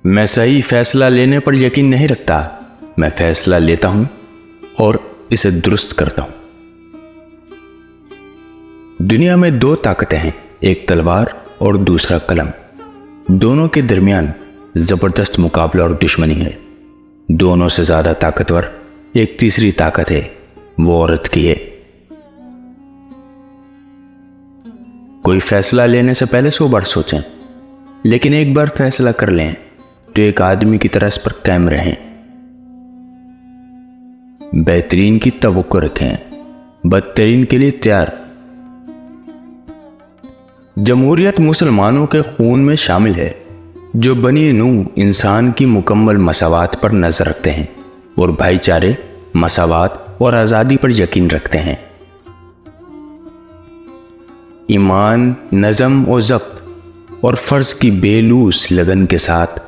میں صحیح فیصلہ لینے پر یقین نہیں رکھتا، میں فیصلہ لیتا ہوں اور اسے درست کرتا ہوں۔ دنیا میں دو طاقتیں ہیں، ایک تلوار اور دوسرا قلم۔ دونوں کے درمیان زبردست مقابلہ اور دشمنی ہے۔ دونوں سے زیادہ طاقتور ایک تیسری طاقت ہے، وہ عورت کی ہے۔ کوئی فیصلہ لینے سے پہلے 100 بار سوچیں، لیکن ایک بار فیصلہ کر لیں تو ایک آدمی کی طرح اس پر قائم رہیں۔ بہترین کی توقع رکھیں، بدترین کے لیے تیار۔ جمہوریت مسلمانوں کے خون میں شامل ہے، جو بنی نوع انسان کی مکمل مساوات پر نظر رکھتے ہیں اور بھائی چارے، مساوات اور آزادی پر یقین رکھتے ہیں۔ ایمان، نظم و ضبط اور فرض کی بے لوث لگن کے ساتھ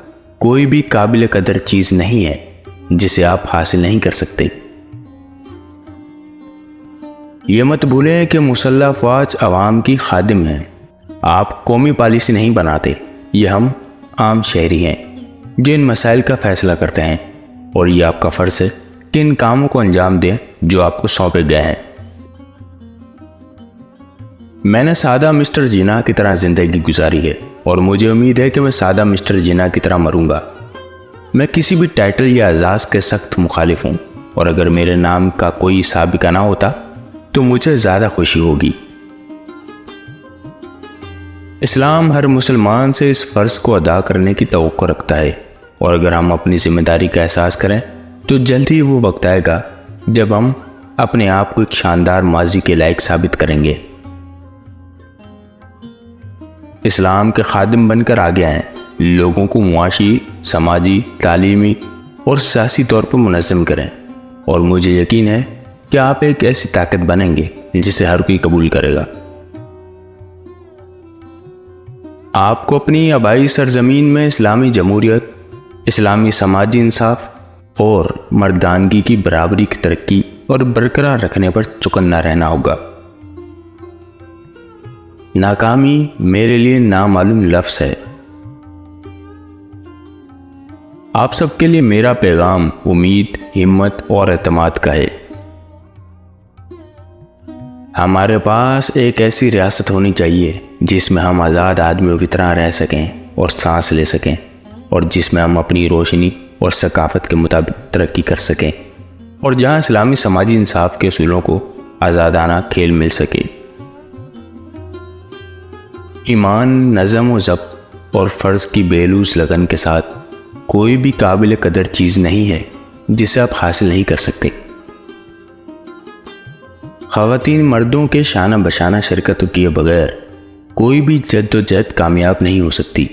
کوئی بھی قابل قدر چیز نہیں ہے جسے آپ حاصل نہیں کر سکتے۔ یہ مت بھولیں کہ مسلح افواج عوام کی خادم ہیں۔ آپ قومی پالیسی نہیں بناتے، یہ ہم عام شہری ہیں جو ان مسائل کا فیصلہ کرتے ہیں، اور یہ آپ کا فرض ہے کہ ان کاموں کو انجام دیں جو آپ کو سونپے گئے ہیں۔ میں نے سادہ مسٹر جینا کی طرح زندگی گزاری ہے، اور مجھے امید ہے کہ میں سادہ مسٹر جینا کی طرح مروں گا۔ میں کسی بھی ٹائٹل یا اعزاز کے سخت مخالف ہوں، اور اگر میرے نام کا کوئی سابقہ نہ ہوتا تو مجھے زیادہ خوشی ہوگی۔ اسلام ہر مسلمان سے اس فرض کو ادا کرنے کی توقع رکھتا ہے، اور اگر ہم اپنی ذمہ داری کا احساس کریں تو جلد ہی وہ وقت آئے گا جب ہم اپنے آپ کو ایک شاندار ماضی کے لائق ثابت کریں گے۔ اسلام کے خادم بن کر آگے آئیں، لوگوں کو معاشی، سماجی، تعلیمی اور سیاسی طور پر منظم کریں، اور مجھے یقین ہے کہ آپ ایک ایسی طاقت بنیں گے جسے ہر کوئی قبول کرے گا۔ آپ کو اپنی آبائی سرزمین میں اسلامی جمہوریت، اسلامی سماجی انصاف اور مردانگی کی برابری کی ترقی اور برقرار رکھنے پر چکنا رہنا ہوگا۔ ناکامی میرے لیے نامعلوم لفظ ہے۔ آپ سب کے لیے میرا پیغام امید، ہمت اور اعتماد کا ہے۔ ہمارے پاس ایک ایسی ریاست ہونی چاہیے جس میں ہم آزاد آدمیوں کی طرح رہ سکیں اور سانس لے سکیں، اور جس میں ہم اپنی روشنی اور ثقافت کے مطابق ترقی کر سکیں، اور جہاں اسلامی سماجی انصاف کے اصولوں کو آزادانہ کھیل مل سکے۔ ایمان، نظم و ضبط اور فرض کی بے لوث لگن کے ساتھ کوئی بھی قابل قدر چیز نہیں ہے جسے آپ حاصل نہیں کر سکتے۔ خواتین مردوں کے شانہ بشانہ شرکت کیے بغیر کوئی بھی جد و جہد کامیاب نہیں ہو سکتی۔